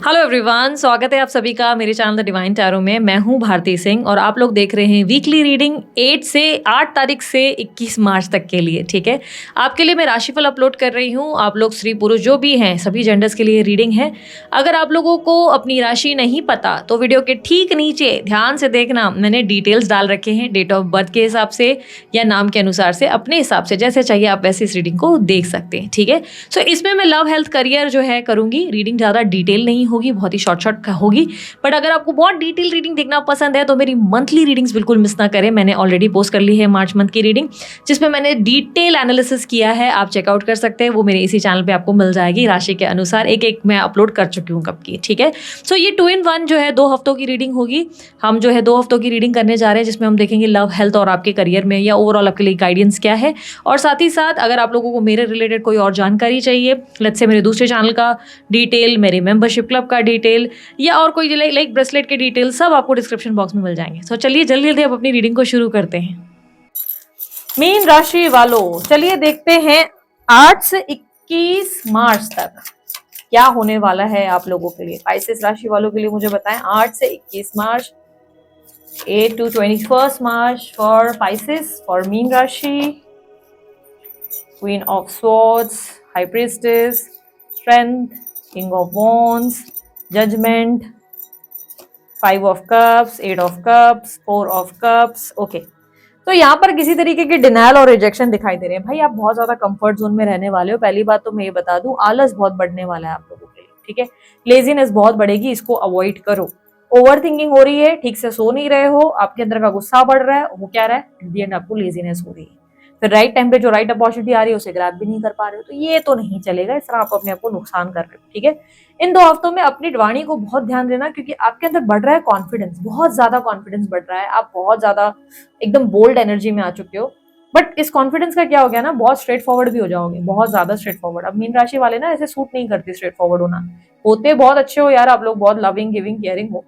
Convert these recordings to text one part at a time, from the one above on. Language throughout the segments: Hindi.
हेलो एवरीवन, स्वागत है आप सभी का मेरे चैनल द डिवाइन टैरो में। मैं हूं भारती सिंह और आप लोग देख रहे हैं वीकली रीडिंग 8 तारीख से 21 मार्च तक के लिए। ठीक है, आपके लिए मैं राशिफल अपलोड कर रही हूं। आप लोग स्त्री पुरुष जो भी हैं सभी जेंडर्स के लिए रीडिंग है। अगर आप लोगों को अपनी राशि नहीं पता तो वीडियो के ठीक नीचे ध्यान से देखना, मैंने डिटेल्स डाल रखे हैं डेट ऑफ बर्थ के हिसाब से या नाम के अनुसार से, अपने हिसाब से जैसे चाहिए आप वैसे इस रीडिंग को देख सकते हैं। ठीक है, सो इसमें मैं लव हेल्थ करियर जो है करूंगी। रीडिंग ज़्यादा डिटेल नहीं होगी, बहुत ही शॉर्ट होगी। बट अगर आपको बहुत डिटेल रीडिंग देखना पसंद है तो मेरी मंथली रीडिंग्स बिल्कुल मिस ना करें। मैंने ऑलरेडी पोस्ट कर ली है मार्च मंथ की रीडिंग, जिसमें मैंने डिटेल एनालिसिस किया है। आप चेकआउट कर सकते हैं, वो मेरे इसी चैनल पे आपको मिल जाएगी। राशि के अनुसार एक एक मैं अपलोड कर चुकी हूँ कब की। ठीक है, सो ये 2 in 1 जो है 2 हफ्तों की रीडिंग होगी। हम जो है 2 हफ्तों की रीडिंग करने जा रहे हैं, जिसमें हम देखेंगे लव हेल्थ और आपके करियर में या ओवरऑल आपके लिए गाइडेंस क्या है। और साथ ही साथ अगर आप लोगों को मेरे रिलेटेड कोई और जानकारी चाहिए, लेट्स से मेरे दूसरे चैनल का डिटेल, मेरे मेंबरशिप क्लब का डिटेल या और कोई लाइक ब्रेसलेट के डिटेल, सब आपको डिस्क्रिप्शन बॉक्स में मिल जाएंगे। सो चलिए जल्दी जल्दी अब अपनी रीडिंग को शुरू करते हैं। मीन राशि वालों, चलिए देखते हैं 8 से 21 मार्च तक क्या होने वाला है आप लोगों के लिए। पाइसेस राशि वालों के लिए मुझे बताएं 8 से 21 मार्च, 8 to 21st March for Pisces, for मीन राशि। Queen of swords, high priestess, strength, king of wands, judgement, 5 of cups, 8 of cups, 4 of cups. Okay, तो यहाँ पर किसी तरीके के डिनायल और रिजेक्शन दिखाई दे रहे हैं। भाई आप बहुत ज्यादा कंफर्ट जोन में रहने वाले हो। पहली बात तो मैं ये बता दूं, आलस बहुत बढ़ने वाला है आप लोगों के लिए। ठीक है, लेजीनेस बहुत बढ़ेगी, इसको अवॉइड करो। ओवर थिंकिंग हो रही है, ठीक से सो नहीं रहे हो, आपके अंदर का गुस्सा बढ़ रहा है, वो क्या रहा है, एट द एंड आपको लेजीनेस हो रही है। फिर राइट टाइम पे जो राइट अपॉर्चुनिटी आ रही है उसे ग्रैब भी नहीं कर पा रहे हो, तो ये तो नहीं चलेगा। इस तरह आप अपने आप को नुकसान कर रहे हो। ठीक है, इन 2 हफ्तों में अपनी वाणी को बहुत ध्यान देना, क्योंकि आपके अंदर बढ़ रहा है कॉन्फिडेंस, बहुत ज्यादा कॉन्फिडेंस बढ़ रहा है। आप बहुत ज्यादा एकदम बोल्ड एनर्जी में आ चुके हो। बट इस कॉन्फिडेंस का क्या हो गया ना, बहुत स्ट्रेट फॉरवर्ड भी हो जाओगे, बहुत ज्यादा स्ट्रेट फॉरवर्ड। अब मीन राशि वाले ना ऐसे सूट नहीं करती स्ट्रेट फॉरवर्ड होना। होते बहुत अच्छे हो यार आप लोग, बहुत लविंग, गिविंग, केयरिंग हो,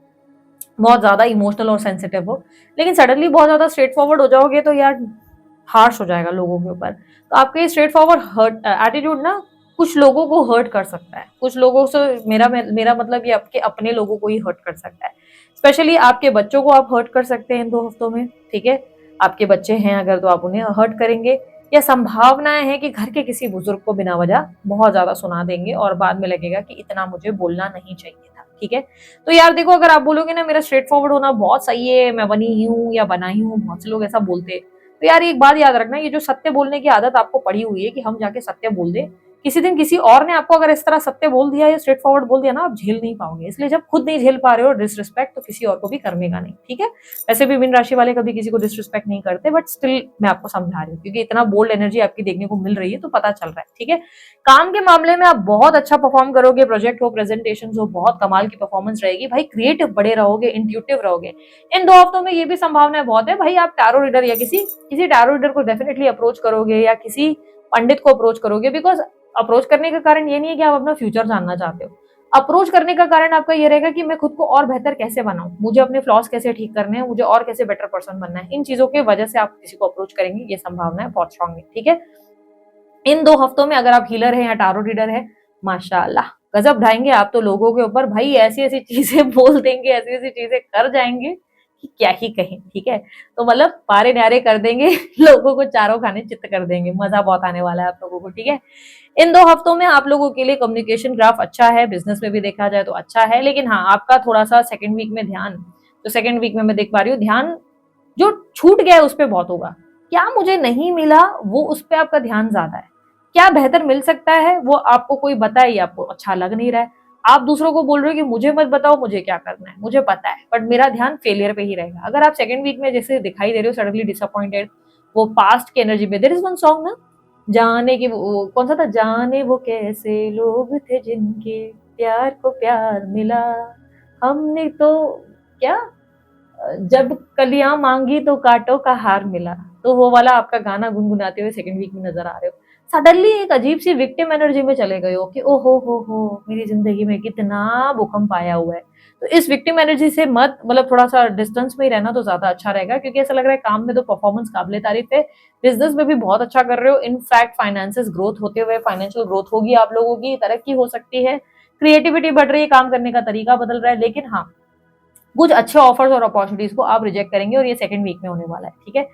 बहुत ज्यादा इमोशनल और सेंसिटिव हो, लेकिन सडनली बहुत ज्यादा स्ट्रेट फॉरवर्ड हो जाओगे तो यार हार्श हो जाएगा लोगों के ऊपर। तो आपके स्ट्रेट फॉरवर्ड हर्ट एटीट्यूड ना कुछ लोगों को हर्ट कर सकता है। कुछ लोगों से मेरा मतलब ये आपके अपने लोगों को ही हर्ट कर सकता है। स्पेशली आपके बच्चों को आप हर्ट कर सकते हैं इन 2 हफ्तों में। ठीक है, आपके बच्चे हैं अगर तो आप उन्हें हर्ट करेंगे, या संभावनाएं है कि घर के किसी बुजुर्ग को बिना वजह बहुत ज्यादा सुना देंगे और बाद में लगेगा कि इतना मुझे बोलना नहीं चाहिए था। ठीक है, तो यार देखो, अगर आप बोलोगे ना मेरा स्ट्रेट फॉरवर्ड होना बहुत सही है, मैं बनी ही हूँ या बना ही हूँ, बहुत से लोग ऐसा बोलते हैं, तो यार एक बात याद रखना, ये जो सत्य बोलने की आदत आपको पड़ी हुई है कि हम जाके सत्य बोल दें, किसी दिन किसी और ने आपको अगर इस तरह सत्य बोल दिया या स्ट्रेट फॉरवर्ड बोल दिया ना, आप झेल नहीं पाओगे। इसलिए जब खुद नहीं झेल पा रहे हो डिसरिस्पेक्ट, तो किसी और को भी करनेगा नहीं। ठीक है, वैसे भी मीन राशि वाले कभी किसी को डिसरिस्पेक्ट नहीं करते, बट स्टिल मैं आपको समझा रही हूँ क्योंकि इतना बोल्ड एनर्जी आपकी देखने को मिल रही है तो पता चल रहा है। ठीक है, काम के मामले में आप बहुत अच्छा परफॉर्म करोगे, प्रोजेक्ट हो, प्रेजेंटेशन हो, बहुत कमाल की परफॉर्मेंस रहेगी भाई। क्रिएटिव बड़े रहोगे, इंट्यूटिव रहोगे। इन 2 हफ्तों में ये भी संभावना बहुत है भाई, आप टैरो रीडर या किसी टैरो रीडर को डेफिनेटली अप्रोच करोगे या किसी पंडित को अप्रोच करोगे। बिकॉज अप्रोच करने का कारण ये नहीं है कि आप अपना फ्यूचर जानना चाहते हो। अप्रोच करने का कारण आपका ये रहेगा कि मैं खुद को और बेहतर कैसे बनाऊं, मुझे अपने फ्लॉज कैसे ठीक करने हैं, मुझे और कैसे बेटर पर्सन बनना है। इन चीजों की वजह से आप किसी को अप्रोच करेंगे, ये संभावना है बहुत स्ट्रांग है। ठीक है, इन 2 हफ्तों में अगर आप हीलर हैं या टारो रीडर है, माशाल्लाह गजब ढाएंगे आप तो लोगों के ऊपर। भाई ऐसी ऐसी चीजें बोल देंगे, ऐसी ऐसी चीजें कर जाएंगे कि क्या ही कहें। ठीक है, तो मतलब पारे न्यारे कर देंगे लोगों को चारों खाने चित्त कर देंगे। मजा बहुत आने वाला है आप लोगों को। ठीक है, इन 2 हफ्तों में आप लोगों के लिए कम्युनिकेशन ग्राफ अच्छा है, बिजनेस में भी देखा जाए तो अच्छा है। लेकिन हाँ, आपका थोड़ा सा सेकंड वीक में ध्यान, तो सेकंड वीक में मैं देख पा रही हूँ ध्यान जो छूट गया है उस पर बहुत होगा। क्या मुझे नहीं मिला वो उस पर आपका ध्यान ज्यादा है, क्या बेहतर मिल सकता है वो आपको कोई बताए या आपको अच्छा लग नहीं रहा है। आप दूसरों को बोल रहे हो कि मुझे मत बताओ मुझे क्या करना है, मुझे पता है, बट मेरा ध्यान फेलियर पे ही रहेगा। अगर आप सेकंड वीक में जैसे दिखाई दे रहे हो सडनली डिसअपॉइंटेड, वो पास्ट की एनर्जी में, देयर इज वन सॉन्ग ना, जाने की वो कौन सा था, जाने वो कैसे लोग थे जिनके प्यार को प्यार मिला, हमने तो क्या, जब कलियां मांगी तो कांटों का हार मिला। तो वो वाला आपका गाना गुनगुनाते हुए सेकंड वीक में नजर आ रहे हो। सडनली एक अजीब सी विक्टिम एनर्जी में चले गए हो कि ओ हो मेरी जिंदगी में कितना भूकंप आया हुआ है। तो इस विक्टिम एनर्जी से मत, मतलब थोड़ा सा डिस्टेंस में ही रहना तो ज्यादा अच्छा रहेगा, क्योंकि ऐसा लग रहा है काम में तो परफॉर्मेंस काबिले तारीफ है, बिजनेस में भी बहुत अच्छा कर रहे हो। इनफैक्ट फाइनेंसेस ग्रोथ होते हुए, फाइनेंशियल ग्रोथ होगी, आप लोगों की तरक्की हो सकती है। क्रिएटिविटी बढ़ रही है, काम करने का तरीका बदल रहा है। लेकिन हाँ, कुछ अच्छे ऑफर्स और अपॉर्चुनिटीज को आप रिजेक्ट करेंगे और ये सेकंड वीक में होने वाला है, ठीक है।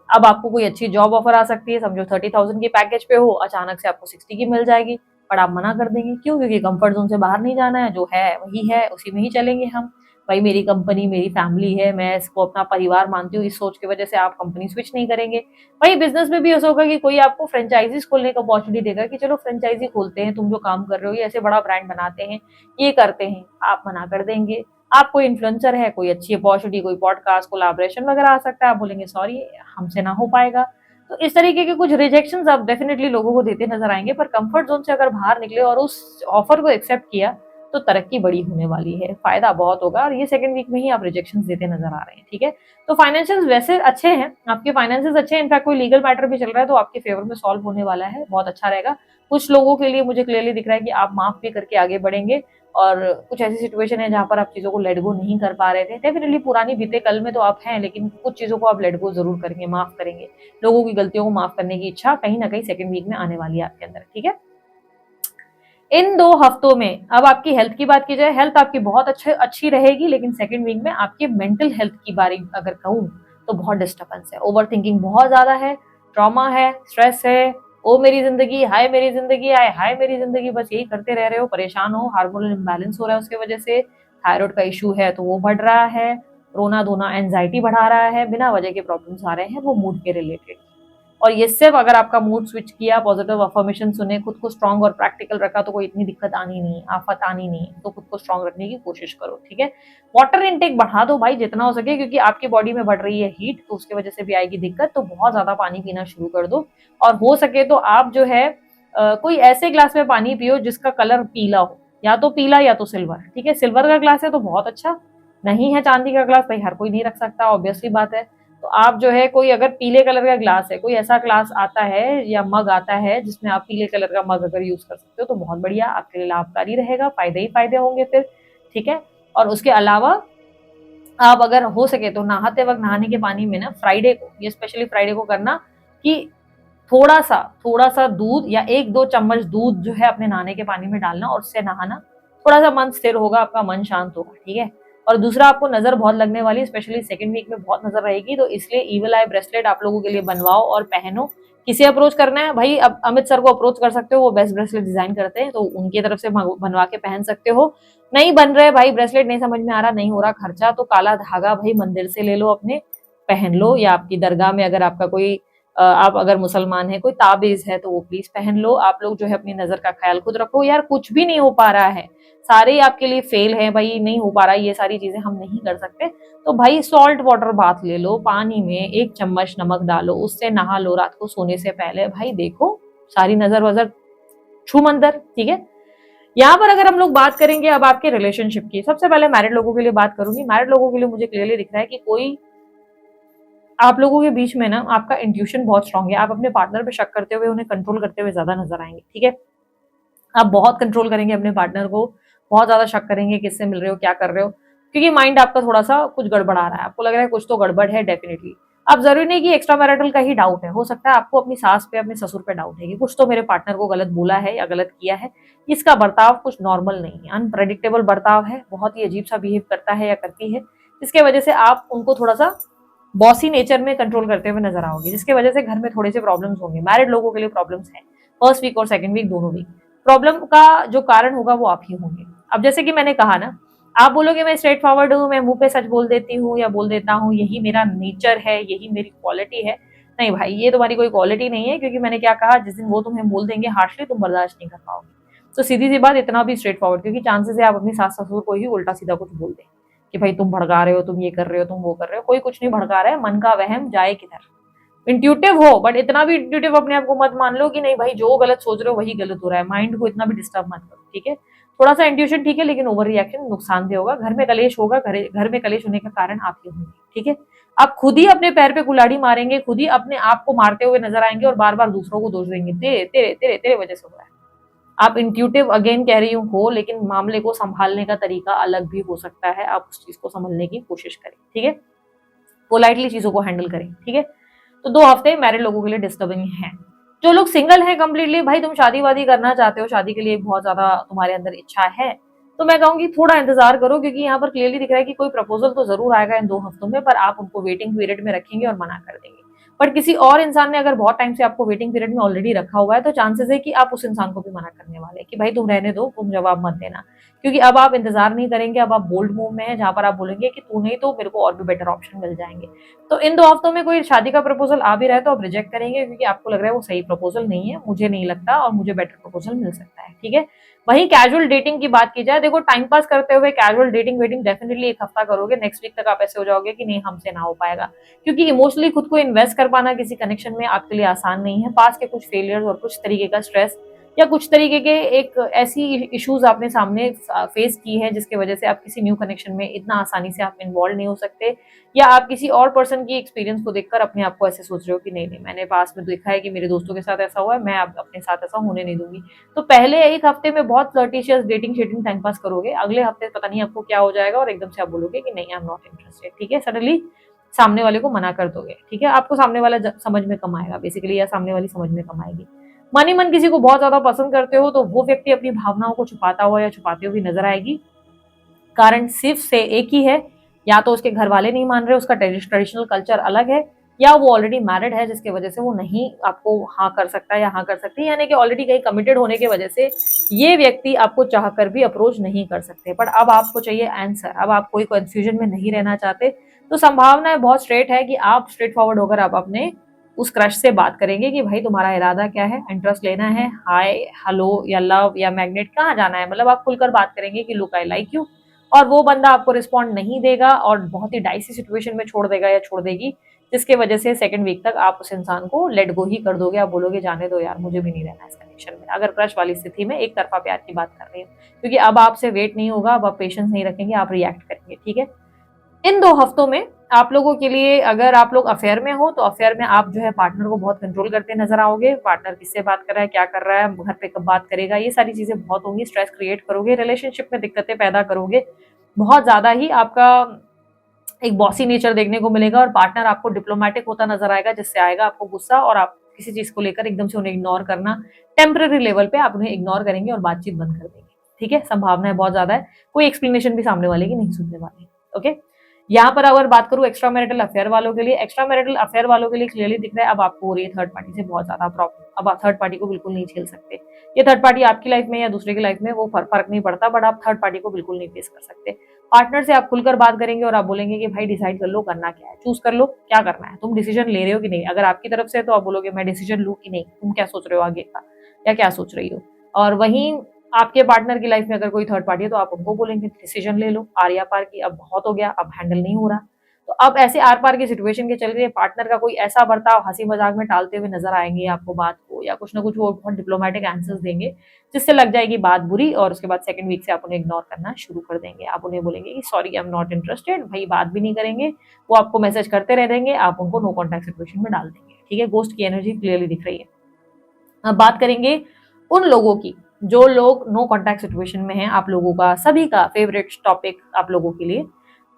अब आपको कोई अच्छी जॉब ऑफर आ सकती है, समझो 30,000 की पैकेज पे हो, अचानक से आपको 60 की मिल जाएगी, पर आप मना कर देंगे। क्यों? क्योंकि कंफर्ट जोन से बाहर नहीं जाना है, जो है वही है, उसी में ही चलेंगे हम। भाई मेरी कंपनी मेरी फैमिली है, मैं इसको अपना परिवार मानती हूँ, इस सोच की वजह से आप कंपनी स्विच नहीं करेंगे। भाई बिजनेस में भी ऐसा होगा कि कोई आपको फ्रेंचाइजीज खोलने का अपॉर्चुनिटी देगा कि चलो फ्रेंचाइजी खोलते हैं, तुम जो काम कर रहे हो ये ऐसे बड़ा ब्रांड बनाते हैं, ये करते हैं, आप मना कर देंगे। आप कोई इन्फ्लुएंसर है, कोई अच्छी अपॉर्चुनिटी, कोई पॉडकास्ट कोलैबोरेशन वगैरह आ सकता है, आप बोलेंगे सॉरी हमसे ना हो पाएगा। तो इस तरीके के कुछ रिजेक्शंस आप डेफिनेटली लोगों को देते नजर आएंगे, पर कंफर्ट जोन से अगर बाहर निकले और उस ऑफर को एक्सेप्ट किया तो तरक्की बड़ी होने वाली है, फायदा बहुत होगा। और ये सेकंड वीक में ही आप रिजेक्शन देते नजर आ रहे हैं, ठीक है। तो फाइनेंशियल वैसे अच्छे हैं, आपके फाइनेंसेस अच्छे हैं, इनफैक्ट कोई लीगल मैटर भी चल रहा है तो आपके फेवर में सॉल्व होने वाला है, बहुत अच्छा रहेगा। कुछ लोगों के लिए मुझे क्लियरली दिख रहा है कि आप माफ भी करके आगे बढ़ेंगे, और कुछ ऐसी सिचुएशन है जहां पर आप चीजों को लेट गो नहीं कर पा रहे थे। डेफिनेटली पुरानी बीते कल में तो आप हैं, लेकिन कुछ चीजों को आप लेट गो जरूर करेंगे, माफ करेंगे। लोगों की गलतियों को माफ करने की इच्छा कहीं ना कहीं सेकंड वीक में आने वाली है आपके अंदर, ठीक है। इन 2 हफ्तों में अब आपकी हेल्थ की बात की जाए, हेल्थ आपकी बहुत अच्छी रहेगी, लेकिन सेकंड वीक में आपकी मेंटल हेल्थ की बारी अगर कहूँ तो बहुत डिस्टर्बेंस है, ओवर थिंकिंग बहुत ज्यादा है, ट्रॉमा है, स्ट्रेस है, ओ मेरी जिंदगी, हाय मेरी जिंदगी, हाय हाय मेरी जिंदगी, बस यही करते रह रहे हो, परेशान हो, हार्मोनल इम्बैलेंस हो रहा है उसकी वजह से, थायराइड का इशू है तो वो बढ़ रहा है, रोना धोना एंजाइटी बढ़ा रहा है, बिना वजह के प्रॉब्लम्स आ रहे हैं, वो मूड के रिलेटेड। और ये सिर्फ अगर आपका मूड स्विच किया, पॉजिटिव अफर्मेशन सुने, खुद को स्ट्रांग और प्रैक्टिकल रखा तो कोई इतनी दिक्कत आनी नहीं है, आफत आनी नहीं है। तो खुद को स्ट्रांग रखने की कोशिश करो, ठीक है। वाटर इनटेक बढ़ा दो भाई जितना हो सके, क्योंकि आपकी बॉडी में बढ़ रही है हीट, तो उसकी वजह से भी आएगी दिक्कत। तो बहुत ज्यादा पानी पीना शुरू कर दो, और हो सके तो आप जो है कोई ऐसे ग्लास में पानी पियो जिसका कलर पीला हो, या तो पीला या तो सिल्वर, ठीक है। सिल्वर का ग्लास है तो बहुत अच्छा, नहीं है चांदी का ग्लास, भाई हर कोई नहीं रख सकता, ऑब्वियसली बात है। तो आप जो है कोई अगर पीले कलर का ग्लास है, कोई ऐसा ग्लास आता है या मग आता है जिसमें आप पीले कलर का मग अगर यूज कर सकते हो तो बहुत बढ़िया, आपके लिए लाभकारी रहेगा, फायदे ही फायदे होंगे फिर, ठीक है। और उसके अलावा आप अगर हो सके तो नहाते वक्त नहाने के पानी में ना फ्राइडे को, ये स्पेशली फ्राइडे को करना कि थोड़ा सा दूध या 1-2 चम्मच दूध जो है अपने नहाने के पानी में डालना और उससे नहाना, थोड़ा सा मन स्थिर होगा, आपका मन शांत होगा, ठीक है। और दूसरा, आपको नजर बहुत लगने वाली, स्पेशली सेकंड वीक में बहुत नजर रहेगी, तो इसलिए ईवल आई ब्रेसलेट आप लोगों के लिए बनवाओ और पहनो। किसे अप्रोच करना है भाई? अब अमित सर को अप्रोच कर सकते हो, वो बेस्ट ब्रेसलेट डिजाइन करते हैं, तो उनकी तरफ से बनवा के पहन सकते हो। नहीं बन रहे भाई ब्रेसलेट, नहीं समझ में आ रहा, नहीं हो रहा खर्चा, तो काला धागा भाई मंदिर से ले लो अपने, पहन लो, या आपकी दरगाह में अगर आपका कोई आप अगर मुसलमान है कोई ताबीज है तो वो प्लीज पहन लो। आप लोग जो है अपनी नजर का ख्याल खुद रखो यार, कुछ भी नहीं हो पा रहा है, सारे आपके लिए फेल है भाई, नहीं हो पा रहा है, ये सारी चीजें हम नहीं कर सकते, तो भाई सॉल्ट वाटर बाथ ले लो, पानी में 1 चम्मच नमक डालो, उससे नहा लो रात को सोने से पहले, भाई देखो सारी नजर वजर छू मंदर, ठीक है। यहाँ पर अगर हम लोग बात करेंगे अब आपके रिलेशनशिप की, सबसे पहले मैरिड लोगों के लिए बात करूंगी। मैरिड लोगों के लिए मुझे क्लियरली दिख रहा है कि कोई आप लोगों के बीच में ना आपका इंट्यूशन बहुत स्ट्रांग है, आप अपने पार्टनर पे शक करते हुए उन्हें कंट्रोल करते हुए ज्यादा नजर आएंगे, ठीक है। आप बहुत कंट्रोल करेंगे अपने पार्टनर को, बहुत ज्यादा शक करेंगे किससे मिल रहे हो, क्या कर रहे हो, क्योंकि माइंड आपका थोड़ा सा कुछ गड़बड़ा रहा है, आपको लग रहा है कुछ तो गड़बड़ है डेफिनेटली। अब जरूरी नहीं कि एक्स्ट्रा मैरिटल का ही डाउट है, हो सकता है आपको अपनी सास पे अपने ससुर पे डाउट है कि कुछ तो मेरे पार्टनर को गलत बोला है या गलत किया है, इसका बर्ताव कुछ नॉर्मल नहीं है, अनप्रेडिक्टेबल बर्ताव है, बहुत ही अजीब सा बिहेव करता है या करती है, जिसके वजह से आप उनको थोड़ा सा बॉसी नेचर में कंट्रोल करते हुए नजर आओगे, जिसकी वजह से घर में थोड़े से प्रॉब्लम्स होंगे। मैरिड लोगों के लिए प्रॉब्लम्स हैं, फर्स्ट वीक और सेकंड वीक दोनों वीक। प्रॉब्लम का जो कारण होगा वो आप ही होंगे। अब जैसे कि मैंने कहा ना, आप बोलोगे मैं स्ट्रेट फॉरवर्ड हूँ, मैं मुंह पे सच बोल देती हूँ या बोल देता हूँ, यही मेरा नेचर है, यही मेरी क्वालिटी है। नहीं भाई, ये तुम्हारी कोई क्वालिटी नहीं है, क्योंकि मैंने क्या कहा, जिस दिन वो तुम्हें बोल देंगे हार्शली, तुम बर्दाश्त नहीं कर पाओगे। तो सीधी सी बात, इतना भी स्ट्रेट फॉरवर्ड, क्योंकि चांसेस है आप अपनी सास ससुर को ही उल्टा सीधा कुछ बोल दें कि भाई तुम भड़का रहे हो, तुम ये कर रहे हो, तुम वो कर रहे हो। कोई कुछ नहीं भड़का रहा है, मन का वहम जाए किधर। इंट्यूटिव हो, बट इतना भी इंट्यूटिव अपने आप को मत मान लो कि नहीं भाई जो गलत सोच रहे हो वही गलत हो रहा है, माइंड को इतना भी डिस्टर्ब मत करो, ठीक है। थोड़ा सा इंट्यूशन ठीक है, लेकिन ओवर रिएक्शन नुकसानदेह होगा, घर में कलेश होगा, घर में कलेश होने का कारण आप ही होंगे, ठीक है। आप खुद ही अपने पैर पे कुल्हाड़ी मारेंगे, खुद ही अपने आप को मारते हुए नजर आएंगे और बार बार दूसरों को दोष देंगे, तेरे तेरे तेरे तेरे वजह से हो रहा है। आप इंट्यूटिव अगेन कह रही हूँ हो, लेकिन मामले को संभालने का तरीका अलग भी हो सकता है, आप उस चीज को समझने की कोशिश करें, ठीक है। पोलाइटली चीजों को हैंडल करें, ठीक है। तो 2 हफ्ते मैरिड लोगों के लिए डिस्टर्बिंग है। जो लोग सिंगल हैं कंप्लीटली, भाई तुम शादी वादी करना चाहते हो, शादी के लिए बहुत ज्यादा तुम्हारे अंदर इच्छा है, तो मैं कहूंगी थोड़ा इंतजार करो, क्योंकि यहाँ पर क्लियरली दिख रहा है कि कोई प्रपोजल तो जरूर आएगा इन 2 हफ्तों में, पर आप उनको वेटिंग पीरियड में रखेंगे और मना कर देंगे। बट किसी और इंसान ने अगर बहुत टाइम से आपको वेटिंग पीरियड में ऑलरेडी रखा हुआ है, तो चांसेस है कि आप उस इंसान को भी मना करने वाले हैं कि भाई तुम रहने दो, तुम जवाब मत देना। क्योंकि अब आप इंतजार नहीं करेंगे, अब आप बोल्ड मूव में हैं, जहां पर आप बोलेंगे कि तू नहीं तो मेरे को और भी बेटर ऑप्शन मिल जाएंगे। तो इन 2 हफ्तों में कोई शादी का प्रपोजल आ भी रहा है तो आप रिजेक्ट करेंगे, क्योंकि आपको लग रहा है वो सही प्रपोजल नहीं है, मुझे नहीं लगता और मुझे बेटर प्रपोजल मिल सकता है। ठीक है, वहीं कैजुअल डेटिंग की बात की जाए, देखो टाइम पास करते हुए कैजुअल डेटिंग वेटिंग डेफिनेटली 1 हफ्ता करोगे, नेक्स्ट वीक तक आप ऐसे हो जाओगे कि नहीं हमसे ना हो पाएगा। क्योंकि इमोशनली खुद को इन्वेस्ट कर पाना किसी कनेक्शन में आपके लिए आसान नहीं है। पास के कुछ फेलियर्स और कुछ तरीके का स्ट्रेस या कुछ तरीके के एक ऐसी इश्यूज आपने सामने फेस की है जिसकी वजह से आप किसी न्यू कनेक्शन में इतना आसानी से आप इन्वॉल्व नहीं हो सकते, या आप किसी और पर्सन की एक्सपीरियंस को देखकर अपने आप को ऐसे सोच रहे हो कि नहीं नहीं मैंने पास में देखा है कि मेरे दोस्तों के साथ ऐसा हुआ है, मैं अब अपने साथ ऐसा होने नहीं दूंगी। तो पहले 1 हफ्ते में बहुत फ्लर्टिशियस डेटिंग शेटिंग टाइम पास करोगे, अगले हफ्ते पता नहीं आपको क्या हो जाएगा और एकदम से आप बोलोगे कि नहीं आई एम नॉट इंटरेस्टेड। ठीक है, सडनली सामने वाले को मना कर दोगे। ठीक है, आपको सामने वाला समझ में कम आएगा बेसिकली, या सामने वाली समझ में कम आएगी। मन ही मन किसी को बहुत ज्यादा पसंद करते हो तो वो व्यक्ति अपनी भावनाओं को छुपाता हुआ या छुपाते हुए नजर आएगी। कारण सिर्फ से एक ही है, या तो उसके घर वाले नहीं मान रहे, उसका ट्रेडिशनल कल्चर अलग है, या वो ऑलरेडी मैरिड है जिसकी वजह से वो नहीं आपको हाँ कर सकता या हाँ कर सकती है, यानी कि ऑलरेडी कहीं कमिटेड होने की वजह से ये व्यक्ति आपको चाहकर भी अप्रोच नहीं कर सकते। पर अब आपको चाहिए आंसर, अब आप कोई कंफ्यूजन में नहीं रहना चाहते, तो संभावना बहुत स्ट्रेट है कि आप स्ट्रेट फॉरवर्ड होकर आप अपने उस क्रश से बात करेंगे कि भाई तुम्हारा इरादा क्या है, इंटरेस्ट लेना है, हाय हेलो या लव या मैग्नेट, कहाँ जाना है, मतलब आप खुलकर बात करेंगे कि लुक आई लाइक यू। और वो बंदा आपको रिस्पॉन्ड नहीं देगा और बहुत ही डाइसी सिचुएशन में छोड़ देगा या छोड़ देगी, जिसके वजह से सेकंड वीक तक आप उस इंसान को लेट गो ही कर दोगे। आप बोलोगे जाने दो यार, मुझे भी नहीं रहना इस कनेक्शन में, अगर क्रश वाली स्थिति में एक तरफा प्यार की बात कर रही हूँ। क्योंकि अब आपसे वेट नहीं होगा, अब आप पेशेंस नहीं रखेंगे, आप रिएक्ट करेंगे। ठीक है, इन 2 हफ्तों में आप लोगों के लिए, अगर आप लोग अफेयर में हो तो अफेयर में आप जो है पार्टनर को बहुत कंट्रोल करते नजर आओगे। पार्टनर किससे बात कर रहा है, क्या कर रहा है, घर पे कब बात करेगा, ये सारी चीजें बहुत होंगी। स्ट्रेस क्रिएट करोगे, रिलेशनशिप में दिक्कतें पैदा करोगे, बहुत ज्यादा ही आपका एक बॉसी नेचर देखने को मिलेगा। और पार्टनर आपको डिप्लोमेटिक होता नजर आएगा, जिससे आएगा आपको गुस्सा, और आप किसी चीज को लेकर एकदम से उन्हें इग्नोर करना, टेम्पररी लेवल पे आप उन्हें इग्नोर करेंगे और बातचीत बंद कर देंगे। ठीक है, संभावना बहुत ज्यादा है, कोई एक्सप्लेनेशन भी सामने वाले की नहीं सुनने वाले। ओके, यहाँ पर अगर बात करूँ एक्स्ट्रा मैरिटल अफेयर वालों के लिए, एक्स्ट्रा मैरिटल अफेयर वालों के लिए क्लियरली दिख रहा है अब आपको हो रही है थर्ड पार्टी से बहुत ज्यादा प्रॉब्लम। अब आप थर्ड पार्टी को बिल्कुल नहीं झेल सकते। ये थर्ड पार्टी आपकी लाइफ में या दूसरे की लाइफ में वो फर्क नहीं पड़ता, बट आप थर्ड पार्टी को बिल्कुल नहीं फेस कर सकते। पार्टनर से आप खुलकर बात करेंगे और आप बोलेंगे कि भाई डिसाइड कर लो करना क्या है, चूज कर लो क्या करना है, तुम डिसीजन ले रहे हो कि नहीं। अगर आपकी तरफ से तो आप बोलोगे मैं डिसीजन लूँ कि नहीं, तुम क्या सोच रहे हो आगे का, या क्या सोच रही हो। और वहीं आपके पार्टनर की लाइफ में अगर कोई थर्ड पार्टी है तो आप उनको बोलेंगे डिसीजन ले लो, आर या पार की, अब बहुत हो गया, अब हैंडल नहीं हो रहा। तो अब ऐसे आर पार की सिचुएशन के चल रही है, पार्टनर का कोई ऐसा बर्ताव हंसी मजाक में टालते हुए नजर आएंगे आपको बात को, या कुछ ना कुछ वो बहुत डिप्लोमेटिक आंसर्स देंगे जिससे लग जाएगी बात बुरी, और उसके बाद सेकंड वीक से आप उन्हें इग्नोर करना शुरू कर देंगे। आप उन्हें बोलेंगे कि sorry I am not interested, भाई बात भी नहीं करेंगे, वो आपको मैसेज करते रह देंगे, आप उनको नो कॉन्टैक्ट सिचुएशन में डाल देंगे। ठीक है, गोस्ट की एनर्जी क्लियरली दिख रही है। अब बात करेंगे उन लोगों की जो लोग नो कॉन्टैक्ट सिचुएशन में हैं, आप लोगों का सभी का फेवरेट टॉपिक आप लोगों के लिए।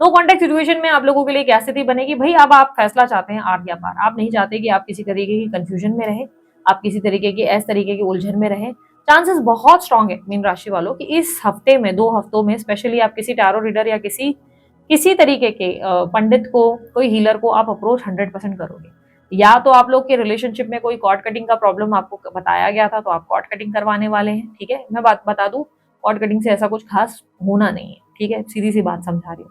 नो कॉन्टैक्ट सिचुएशन में आप लोगों के लिए क्या स्थिति बनेगी, भाई अब आप फैसला चाहते हैं आर या पार, आप नहीं चाहते कि आप किसी तरीके की कंफ्यूजन में रहे, आप किसी तरीके की इस तरीके की उलझन में रहे। चांसेस बहुत स्ट्रांग है मीन राशि वालों कि इस हफ्ते में 2 हफ्तों में स्पेशली आप किसी टैरो रीडर या किसी किसी तरीके के पंडित को, कोई हीलर को आप अप्रोच 100% करोगे। या तो आप लोग के रिलेशनशिप में कोई कॉर्ड कटिंग का प्रॉब्लम आपको बताया गया था तो आप कॉर्ड कटिंग करवाने वाले हैं। ठीक है, मैं बात बता दूं, कॉर्ड कटिंग से ऐसा कुछ खास होना नहीं है। ठीक है, सीधी सी बात समझा रही हूँ।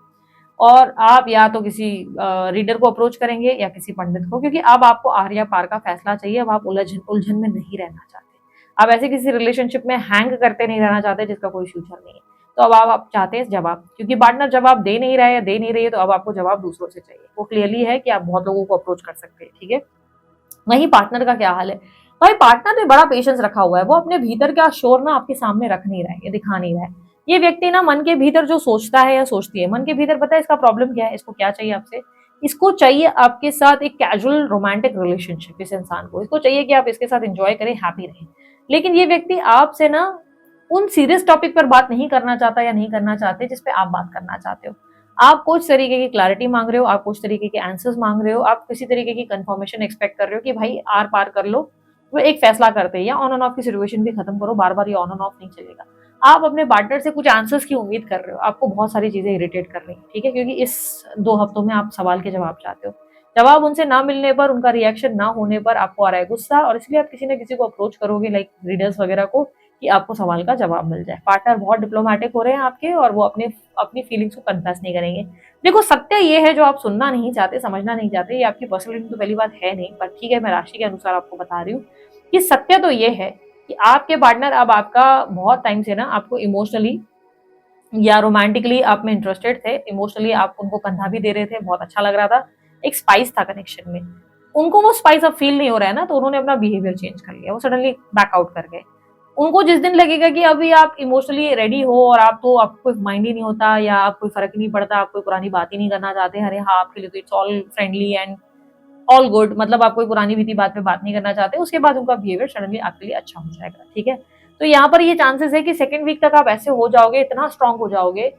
और आप या तो किसी रीडर को अप्रोच करेंगे या किसी पंडित को, क्योंकि अब आपको आर या पार का फैसला चाहिए। अब आप उलझन में नहीं रहना चाहते, आप ऐसे किसी रिलेशनशिप में हैंग करते नहीं रहना चाहते जिसका कोई फ्यूचर नहीं है। तो अब आप चाहते हैं जवाब, क्योंकि पार्टनर जवाब दे नहीं रहा है या दे नहीं रही है, तो अब आपको जवाब दूसरों से चाहिए। वो क्लियरली है कि आप बहुत लोगों को अप्रोच कर सकते हैं। ठीक है, वहीं पार्टनर का क्या हाल है, भाई पार्टनर ने बड़ा पेशेंस रखा हुआ है, वो अपने भीतर का शोर ना आपके सामने रख नहीं रहा है, ये दिखा नहीं रहा है। ये व्यक्ति ना मन के भीतर जो सोचता है या सोचती है, मन के भीतर पता है इसका प्रॉब्लम क्या है, इसको क्या चाहिए आपसे, इसको चाहिए आपके साथ एक कैजुअल रोमांटिक रिलेशनशिप। इस इंसान को इसको चाहिए कि आप इसके साथ एंजॉय करें, हैप्पी रहें। लेकिन ये व्यक्ति आपसे ना उन सीरियस टॉपिक पर बात नहीं करना चाहता या नहीं करना चाहते जिसपे आप बात करना चाहते हो। आप कुछ तरीके की क्लैरिटी मांग रहे हो, आप कुछ तरीके के आंसर्स मांग रहे हो, आप किसी तरीके की कंफर्मेशन एक्सपेक्ट कर रहे हो कि भाई आर पार कर लो, वो एक फैसला करते हैं, या ऑन एंड ऑफ की सिचुएशन भी खत्म करो, बार बार ये ऑन एंड ऑफ नहीं चलेगा। आप अपने पार्टनर से कुछ आंसर्स की उम्मीद कर रहे हो, आपको बहुत सारी चीजें इरिटेट कर रही हैं, ठीक है, क्योंकि इस 2 हफ्तों में आप सवाल के जवाब चाहते हो। जवाब उनसे ना मिलने पर, उनका रिएक्शन ना होने पर आपको आ रहा है गुस्सा, और इसलिए आप किसी न किसी को अप्रोच करोगे, लाइक रीडर्स वगैरह को, कि आपको सवाल का जवाब मिल जाए। पार्टनर बहुत डिप्लोमेटिक हो रहे हैं आपके, और वो अपनी फीलिंग्स को कन्फेस नहीं करेंगे। देखो, सत्य ये है जो आप सुनना नहीं चाहते, समझना नहीं चाहते, ये आपकी पर्सनल रीडिंग तो पहली बात है नहीं, पर ठीक है, मैं राशि के अनुसार आपको बता रही हूँ कि सत्य तो ये है कि आपके पार्टनर अब आपका बहुत टाइम से ना आपको इमोशनली या रोमांटिकली आप में इंटरेस्टेड थे, इमोशनली आप उनको कंधा भी दे रहे थे, बहुत अच्छा लग रहा था, एक स्पाइस था कनेक्शन में। उनको वो स्पाइस अब फील नहीं हो रहा है ना, तो उन्होंने अपना बिहेवियर चेंज कर लिया, वो सडनली बैक आउट कर गए। उनको जिस दिन लगेगा कि अभी आप इमोशनली रेडी हो और आपको कोई माइंड ही नहीं होता, या आप कोई फर्क ही नहीं पड़ता, आप कोई पुरानी बात ही नहीं करना चाहते, अरे हाँ आपके लिए तो it's all friendly and all good, मतलब आप कोई पुरानी बीती बात पे बात नहीं करना चाहते, उसके बाद उनका बिहेवियर सडनली आपके लिए अच्छा हो जाएगा, ठीक है। तो यहाँ पर ये चांसेस है कि सेकंड वीक तक आप ऐसे हो जाओगे, इतना स्ट्रांग हो जाओगे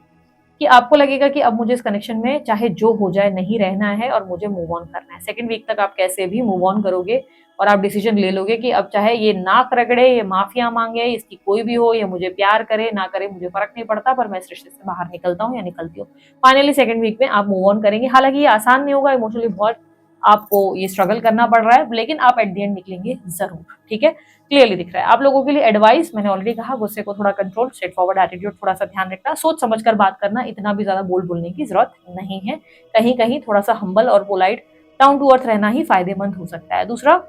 कि आपको लगेगा कि अब मुझे इस कनेक्शन में चाहे जो हो जाए नहीं रहना है और मुझे मूव ऑन करना है। सेकंड वीक तक आप कैसे भी मूव ऑन करोगे और आप डिसीजन ले लोगे कि अब चाहे ये नाक रगड़े, ये माफिया मांगे, इसकी कोई भी हो, ये मुझे प्यार करे ना करे, मुझे फर्क नहीं पड़ता, पर मैं इस रिश्ते से बाहर निकलता हूँ या निकलती हूँ। फाइनली सेकंड वीक में आप मूव ऑन करेंगे। हालांकि ये आसान नहीं होगा, इमोशनली बहुत आपको ये स्ट्रगल करना पड़ रहा है, लेकिन आप एट द एंड निकलेंगे जरूर, ठीक है। क्लियरली दिख रहा है। आप लोगों के लिए एडवाइस मैंने ऑलरेडी कहा, गुस्से को थोड़ा कंट्रोल, स्ट्रेट फॉरवर्ड एटीट्यूड थोड़ा सा ध्यान रखना, सोच समझ कर बात करना, इतना भी ज्यादा बोलने की जरूरत नहीं है। कहीं कहीं थोड़ा सा हम्बल और पोलाइट, डाउन टू अर्थ रहना ही फायदेमंद हो सकता है। दूसरा,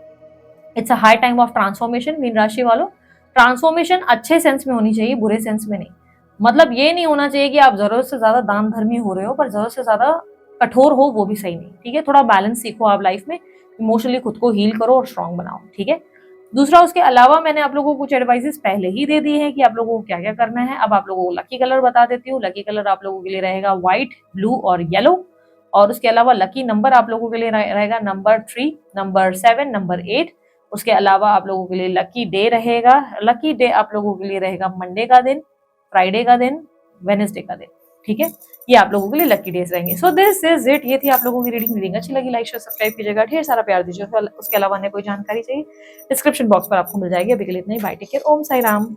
it's a high time of transformation. Mean राशि वालों, ट्रांसफॉर्मेशन अच्छे सेंस में होनी चाहिए, बुरे सेंस में नहीं। मतलब ये नहीं होना चाहिए कि आप जरूरत से ज्यादा दान धर्मी हो रहे हो पर जरूरत से ज्यादा कठोर हो, वो भी सही नहीं, ठीक है। थोड़ा बैलेंस सीखो आप लाइफ में, इमोशनली खुद को हील करो और स्ट्रांग बनाओ, ठीक है। दूसरा, उसके अलावा मैंने आप लोगों को कुछ एडवाइसेस पहले ही दे दी है कि आप लोगों को क्या क्या करना है। अब आप लोगों को लकी कलर बता देती हूँ। लकी कलर आप लोगों के लिए रहेगा व्हाइट, ब्लू और येलो। और उसके अलावा लकी नंबर आप लोगों के लिए रहेगा नंबर 3, नंबर 7, नंबर 8। उसके अलावा आप लोगों के लिए लकी डे रहेगा, लकी डे आप लोगों के लिए रहेगा मंडे का दिन, फ्राइडे का दिन, वेनेसडे का दिन, ठीक है। ये आप लोगों के लिए लकी डेज रहेंगे। So this is it. ये थी आप लोगों की रीडिंग अच्छी लगी लाइक शेयर सब्सक्राइब कीजिएगा, ढेर सारा प्यार दीजिए। उसके अलावा अन्य कोई जानकारी चाहिए डिस्क्रिप्शन बॉक्स पर आपको मिल जाएगी। अभी के लिए इतना ही, बाय, टेक केयर, ओम साई राम।